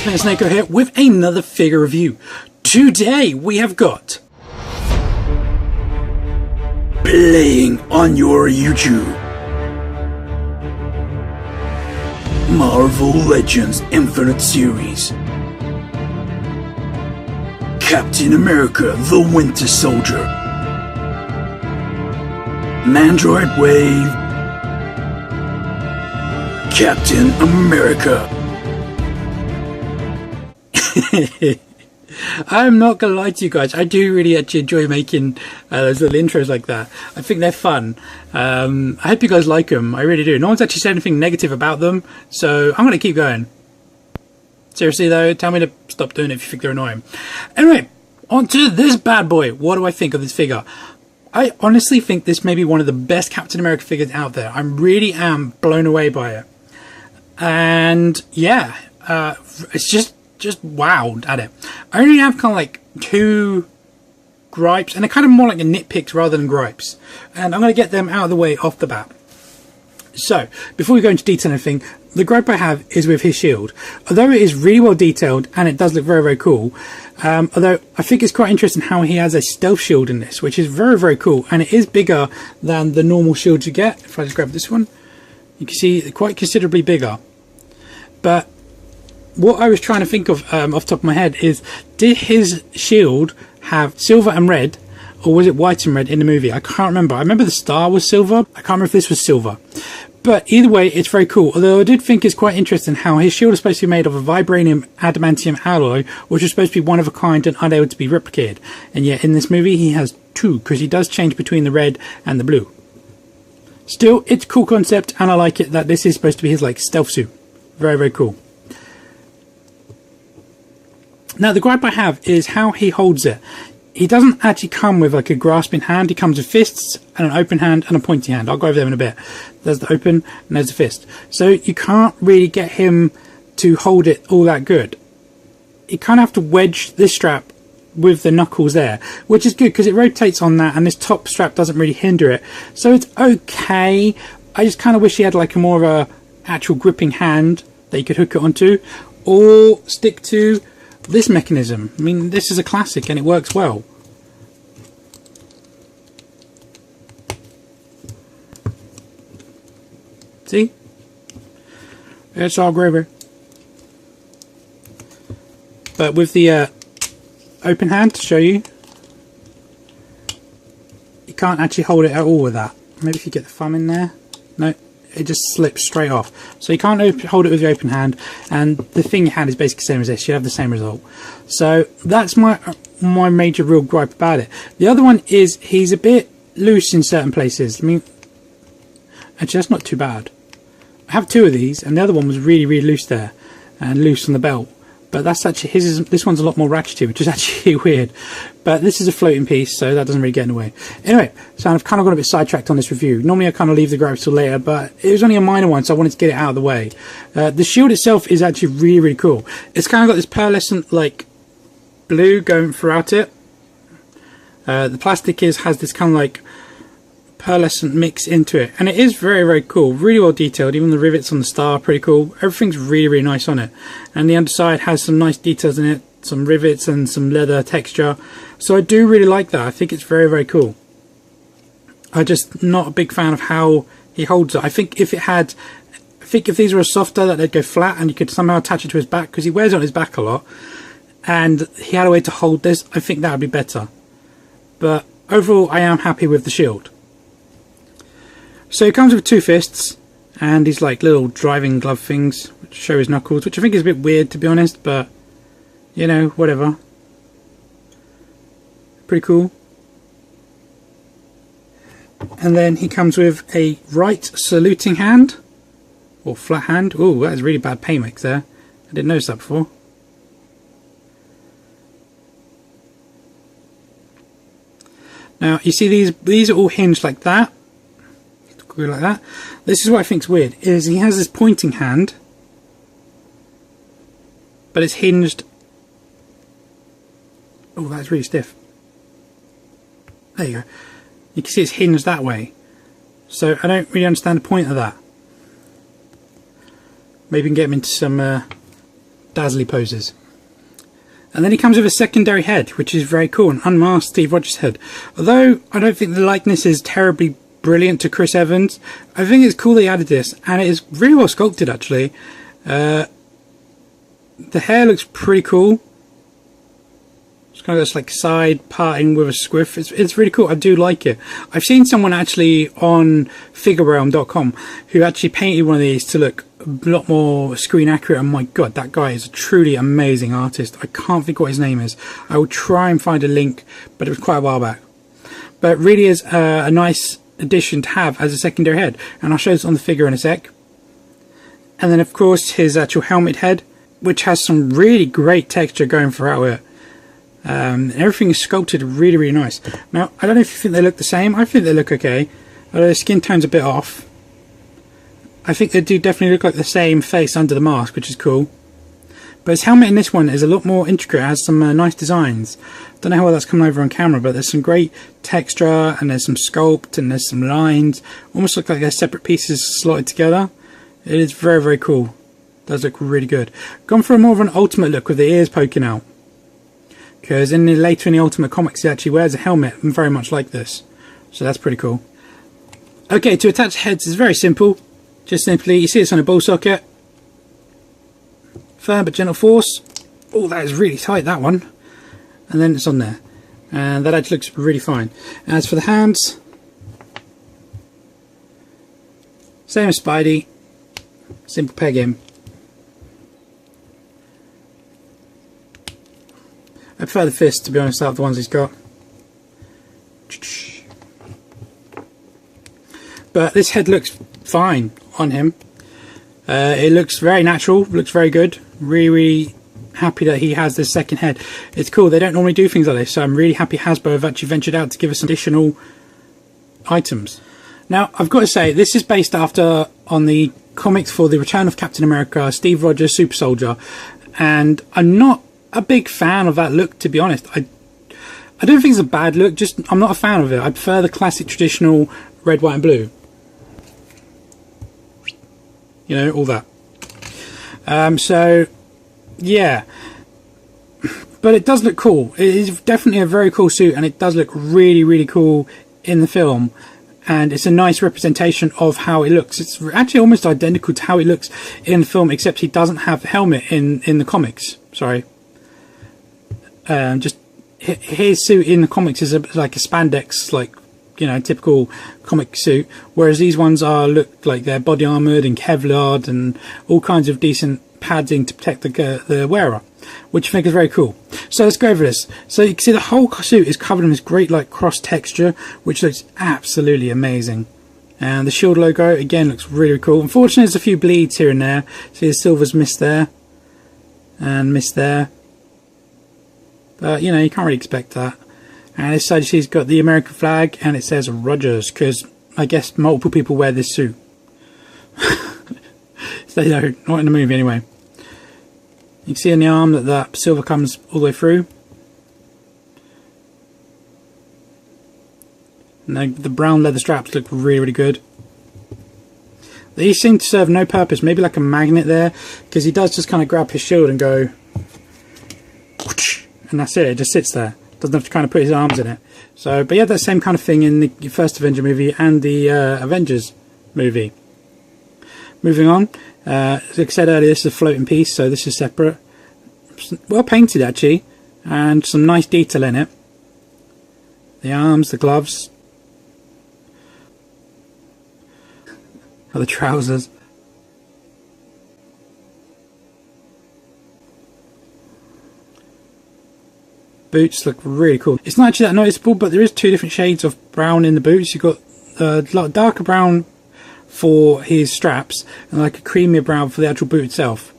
man Snako here with another figure review. Today we have got playing on your YouTube, Marvel Legends Infinite Series, Captain America the Winter Soldier, Mandroid Wave, Captain America. I'm not gonna lie to you guys, I do really actually enjoy making those little intros like that. I think they're fun. I hope you guys like them, I really do. No one's actually said anything negative about them, so I'm gonna keep going. Seriously though, tell me to stop doing it if you think they're annoying. Anyway, on to this bad boy. What do I think of this figure? I honestly think this may be one of the best Captain America figures out there. I really am blown away by it. And yeah, it's just wowed at it. I only have kind of like two gripes, and they're kind of more like a nitpicks rather than gripes, and I'm going to get them out of the way off the bat. So before we go into detail anything, the gripe I have is with his shield. Although it is really well detailed and it does look very, very cool, although I think it's quite interesting how he has a stealth shield in this, which is very, very cool, and it is bigger than the normal shields you get. If I just grab this one, you can see quite considerably bigger. But what I was trying to think of off the top of my head is, did his shield have silver and red, or was it white and red in the movie? I can't remember. I remember the star was silver. I can't remember if this was silver. But either way, it's very cool. Although I did think it's quite interesting how his shield is supposed to be made of a vibranium adamantium alloy, which is supposed to be one of a kind and unable to be replicated. And yet in this movie he has two, because he does change between the red and the blue. Still, it's a cool concept, and I like it that this is supposed to be his like stealth suit. Very, very cool. Now the gripe I have is how he holds it. He doesn't actually come with like a grasping hand. He comes with fists and an open hand and a pointy hand. I'll go over them in a bit. There's the open and there's the fist. So you can't really get him to hold it all that good. You kind of have to wedge this strap with the knuckles there, which is good because it rotates on that, and this top strap doesn't really hinder it. So it's okay. I just kind of wish he had like a more of a actual gripping hand that you could hook it onto, or stick to this mechanism. I mean, this is a classic and it works well. See? It's all gravy. But with the open hand, to show you, you can't actually hold it at all with that. Maybe if you get the thumb in there. No, it just slips straight off. So you can't hold it with the open hand, and the thing you had is basically the same as this. You have the same result. So that's my major real gripe about it. The other one is he's a bit loose in certain places. I mean, actually that's not too bad. I have two of these, and the other one was really, really loose there, and loose on the belt. But that's actually this one's a lot more ratchety, which is actually weird. But this is a floating piece, so that doesn't really get in the way. Anyway, so I've kind of got a bit sidetracked on this review. Normally I kind of leave the gripes till later, but it was only a minor one, so I wanted to get it out of the way. The shield itself is actually really, really cool. It's kind of got this pearlescent like blue going throughout it. The plastic has this kind of like pearlescent mix into it, and it is very, very cool, really well detailed. Even the rivets on the star are pretty cool. Everything's really, really nice on it, and the underside has some nice details in it, some rivets and some leather texture. So I do really like that. I think it's very, very cool. I'm just not a big fan of how he holds it. I think if these were softer, that they'd go flat and you could somehow attach it to his back, because he wears it on his back a lot, and he had a way to hold this, I think that would be better. But overall I am happy with the shield. So it comes with two fists and these like little driving glove things which show his knuckles, which I think is a bit weird to be honest, but you know, whatever. Pretty cool. And then he comes with a right saluting hand, or flat hand. Oh, that is really bad paint mix there. I didn't notice that before. Now you see these are all hinged like that. Like that. This is what I think's weird, is he has this pointing hand, but it's hinged. Oh, that's really stiff. There you go. You can see it's hinged that way. So I don't really understand the point of that. Maybe we can get him into some dazzly poses. And then he comes with a secondary head, which is very cool, an unmasked Steve Rogers head. Although I don't think the likeness is terribly brilliant to Chris Evans, I think it's cool they added this, and it is really well sculpted actually. The hair looks pretty cool. It's kind of just like side parting with a squiff. It's really cool. I do like it. I've seen someone actually on figurerealm.com who actually painted one of these to look a lot more screen accurate, and my god, that guy is a truly amazing artist. I can't think what his name is. I will try and find a link, but it was quite a while back. But it really is a nice addition to have as a secondary head, and I'll show this on the figure in a sec. And then of course his actual helmet head, which has some really great texture going throughout it. Everything is sculpted really, really nice. Now, I don't know if you think they look the same. I think they look okay, although the skin tone's a bit off. I think they do definitely look like the same face under the mask, which is cool. But his helmet in this one is a lot more intricate. It has some nice designs. Don't know how well that's coming over on camera, but there's some great texture, and there's some sculpt, and there's some lines. Almost look like they're separate pieces slotted together. It is very, very cool. It does look really good. Gone for a more of an Ultimate look with the ears poking out. Because later in the Ultimate comics he actually wears a helmet very much like this. So that's pretty cool. Okay, to attach heads is very simple. Just simply, you see it's on a ball socket. Firm but gentle force. Oh, that is really tight, that one. And then it's on there. And that actually looks really fine. As for the hands, same as Spidey. Simple peg in. I prefer the fist, to be honest, out of the ones he's got. But this head looks fine on him. It looks very natural, looks very good. Really, really happy that he has this second head. It's cool, they don't normally do things like this, so I'm really happy Hasbro have actually ventured out to give us some additional items. Now, I've got to say, this is based on the comics for the Return of Captain America, Steve Rogers, Super Soldier, and I'm not a big fan of that look, to be honest. I don't think it's a bad look, just I'm not a fan of it. I prefer the classic traditional red, white and blue. You know, all that. So yeah, but it does look cool. It is definitely a very cool suit, and it does look really, really cool in the film, and it's a nice representation of how it looks. It's actually almost identical to how it looks in the film, except he doesn't have the helmet in the comics. Sorry. Just his suit in the comics is like a spandex, like, you know, typical comic suit, whereas these ones look like they're body armoured and Kevlar and all kinds of decent padding to protect the wearer, which I think is very cool. So let's go over this. So you can see the whole suit is covered in this great like cross texture, which looks absolutely amazing. And the shield logo again looks really cool. Unfortunately, there's a few bleeds here and there. See, the silver's missed there and missed there. But, you know, you can't really expect that. And this side, you see, it's got the American flag, and it says Rogers, because I guess multiple people wear this suit. So they don't, not in the movie anyway. You can see on the arm that that silver comes all the way through. And the brown leather straps look really, really good. These seem to serve no purpose, maybe like a magnet there, because he does just kind of grab his shield and go, and that's it, it just sits there. Doesn't have to kind of put his arms in it. So, but yeah, that same kind of thing in the first Avenger movie and the Avengers movie. Moving on, like I said earlier, this is a floating piece, so this is separate. Well painted actually, and some nice detail in it. The arms, the gloves, or the trousers. Boots look really cool. It's not actually that noticeable, but there is two different shades of brown in the boots. You've got a darker brown for his straps and like a creamier brown for the actual boot itself.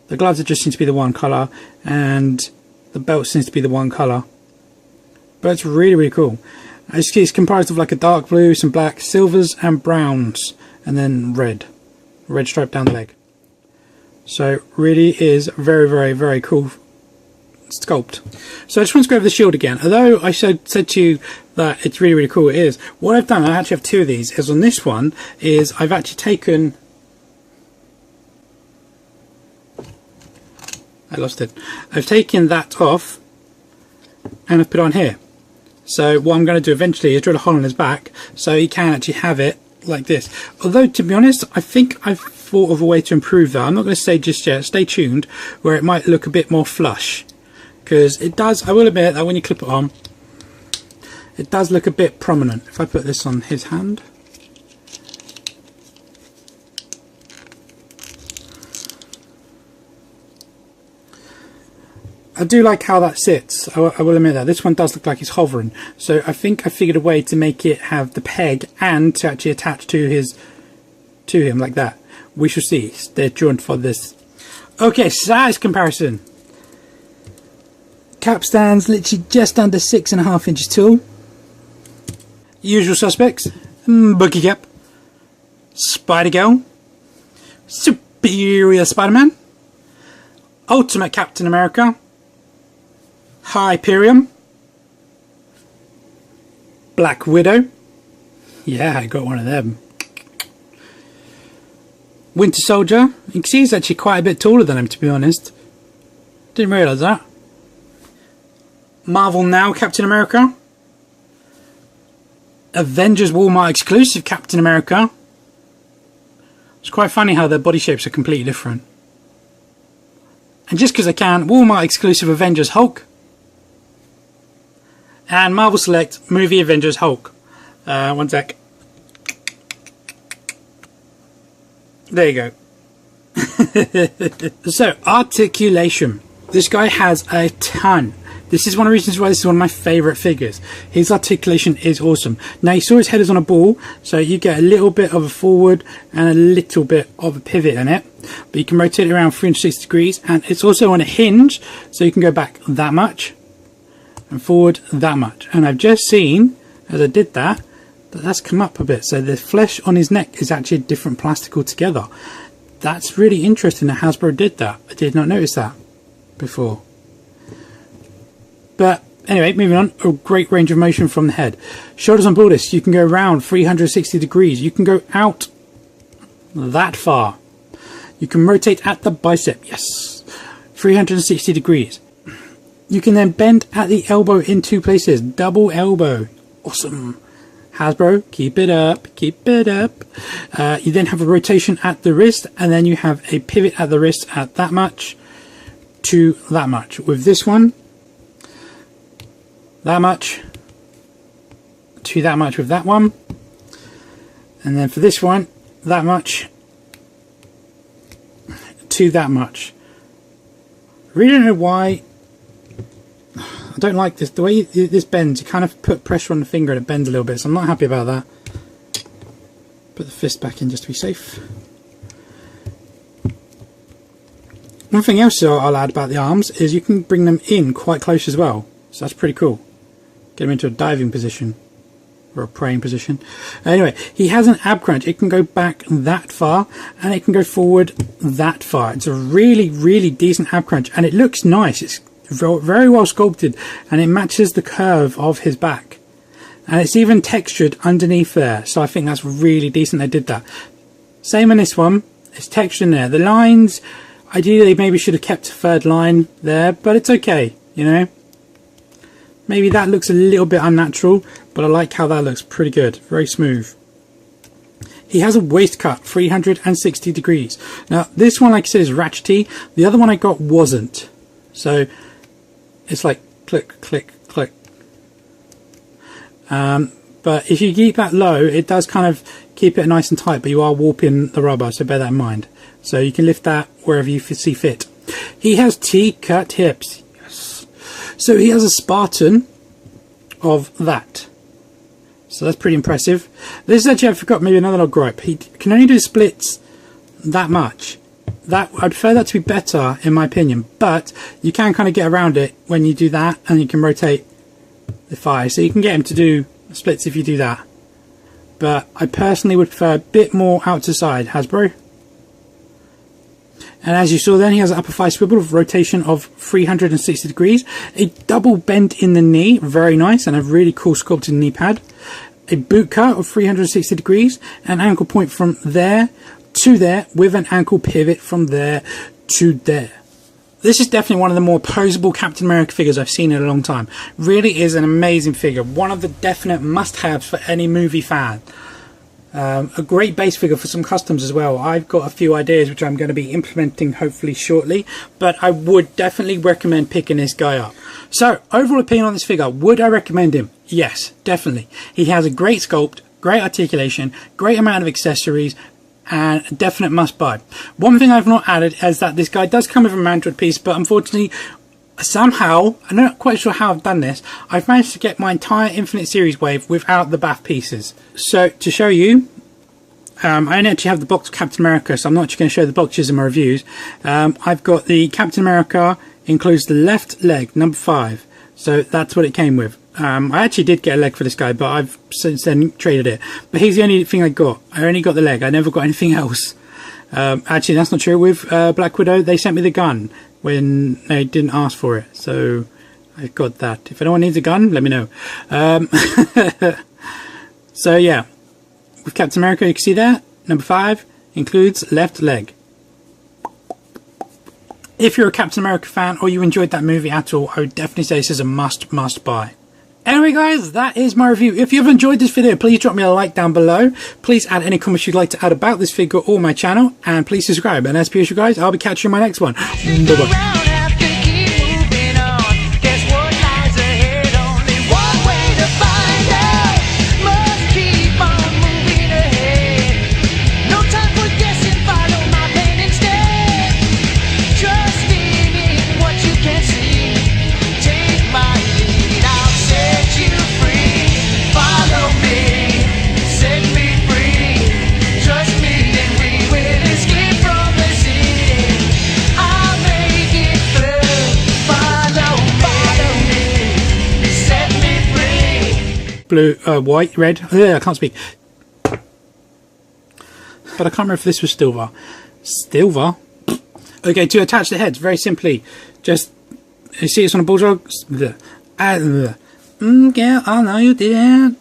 The gloves just seem to be the one colour, and the belt seems to be the one colour. But it's really, really cool. As you see, it's comprised of like a dark blue, some black, silvers and browns, and then red stripe down the leg. So really is very, very, very cool sculpt. So I just want to go over the shield again. Although I said to you that it's really, really cool, it is. What I've done, I actually have two of these, is on this one is I've actually taken I lost it. I've taken that off and I've put it on here. So what I'm going to do eventually is drill a hole in his back so he can actually have it like this. Although, to be honest, I think I've thought of a way to improve that. I'm not going to say just yet. Stay tuned, where it might look a bit more flush. Because it does, I will admit that when you clip it on, it does look a bit prominent. If I put this on his hand. I do like how that sits. I will admit that. This one does look like it's hovering. So I think I figured a way to make it have the peg and to actually attach to him like that. We shall see. Stay tuned for this. Okay, size comparison. Capstan's literally just under 6.5 inches tall. Usual suspects. Boogie Cap. Spider-Girl. Superior Spider-Man. Ultimate Captain America. Hyperion. Black Widow. Yeah, I got one of them. Winter Soldier. You can see he's actually quite a bit taller than him, to be honest. Didn't realise that. Marvel Now Captain America. Avengers Walmart exclusive Captain America. It's quite funny how their body shapes are completely different. And just because I can, Walmart exclusive Avengers Hulk. And Marvel Select Movie Avengers Hulk. One sec. There you go. So, articulation. This guy has a ton. This is one of the reasons why this is one of my favourite figures. His articulation is awesome. Now, you saw his head is on a ball, so you get a little bit of a forward and a little bit of a pivot in it. But you can rotate it around 360 degrees, and it's also on a hinge, so you can go back that much and forward that much. And I've just seen, as I did that, that's come up a bit. So the flesh on his neck is actually a different plastic altogether. That's really interesting that Hasbro did that. I did not notice that before. But anyway, moving on, a great range of motion from the head. Shoulders on baldness, you can go around 360 degrees. You can go out that far. You can rotate at the bicep, yes, 360 degrees. You can then bend at the elbow in 2 places, double elbow, awesome. Hasbro, keep it up, keep it up. You then have a rotation at the wrist, and then you have a pivot at the wrist at that much to that much. With this one, that much to that much with that one, and then for this one, that much to that much. I really don't know why. I don't like this, the way this bends. You kind of put pressure on the finger and it bends a little bit, so I'm not happy about that. Put the fist back in just to be safe. One thing else I'll add about the arms is you can bring them in quite close as well, so that's pretty cool. Get them into a diving position or a praying position. Anyway, he has an ab crunch. It can go back that far and it can go forward that far. It's a really, really decent ab crunch, and it looks nice. It's very well sculpted, and it matches the curve of his back, and it's even textured underneath there, so I think that's really decent they did that. Same in this one, it's textured in there. The lines, ideally maybe should have kept a third line there, but it's okay, you know. Maybe that looks a little bit unnatural, but I like how that looks pretty good, very smooth. He has a waist cut, 360 degrees. Now this one, like I said, is ratchety. The other one I got wasn't, so it's like click, click, click. But if you keep that low, it does kind of keep it nice and tight, but you are warping the rubber, so bear that in mind. So you can lift that wherever you see fit. He has T-cut hips. Yes. So he has a Spartan of that. So that's pretty impressive. This is actually, I forgot, maybe another little gripe. He can only do splits that much. That I'd prefer that to be better in my opinion, but you can kind of get around it when you do that, and you can rotate the thigh, so you can get him to do splits if you do that. But I personally would prefer a bit more out to side, Hasbro. And as you saw then, he has an upper thigh swivel of rotation of 360 degrees, a double bend in the knee, very nice, and a really cool sculpted knee pad, a boot cut of 360 degrees, an ankle point from there to there with an ankle pivot from there to there. This is definitely one of the more poseable Captain America figures I've seen in a long time. Really is an amazing figure. One of the definite must-haves for any movie fan. A great base figure for some customs as well. I've got a few ideas which I'm going to be implementing hopefully shortly, but I would definitely recommend picking this guy up. So, overall opinion on this figure, would I recommend him? Yes, definitely. He has a great sculpt, great articulation, great amount of accessories, and a definite must buy. One thing I've not added is that this guy does come with a Mandroid piece, but unfortunately, somehow, I'm not quite sure how I've done this, I've managed to get my entire Infinite Series wave without the bath pieces. So, to show you, I only actually have the box of Captain America, so I'm not actually going to show the boxes in my reviews. I've got the Captain America, includes the left leg, number 5. So, that's what it came with. I actually did get a leg for this guy, but I've since then traded it. But here's the only thing I got. I only got the leg. I never got anything else. Actually, that's not true. With Black Widow, they sent me the gun when they didn't ask for it. So I got that. If anyone needs a gun, let me know. So yeah, with Captain America, you can see that. Number 5 includes left leg. If you're a Captain America fan or you enjoyed that movie at all, I would definitely say this is a must buy. Anyway guys, that is my review. If you've enjoyed this video, please drop me a like down below. Please add any comments you'd like to add about this figure or my channel. And please subscribe. And as per usual guys, I'll be catching you in my next one. Bye bye. Blue, white, red. I can't speak. But I can't remember if this was silver. Silver? Okay, to attach the heads, very simply, just, you see it's on a bulldog? Yeah, I know you did.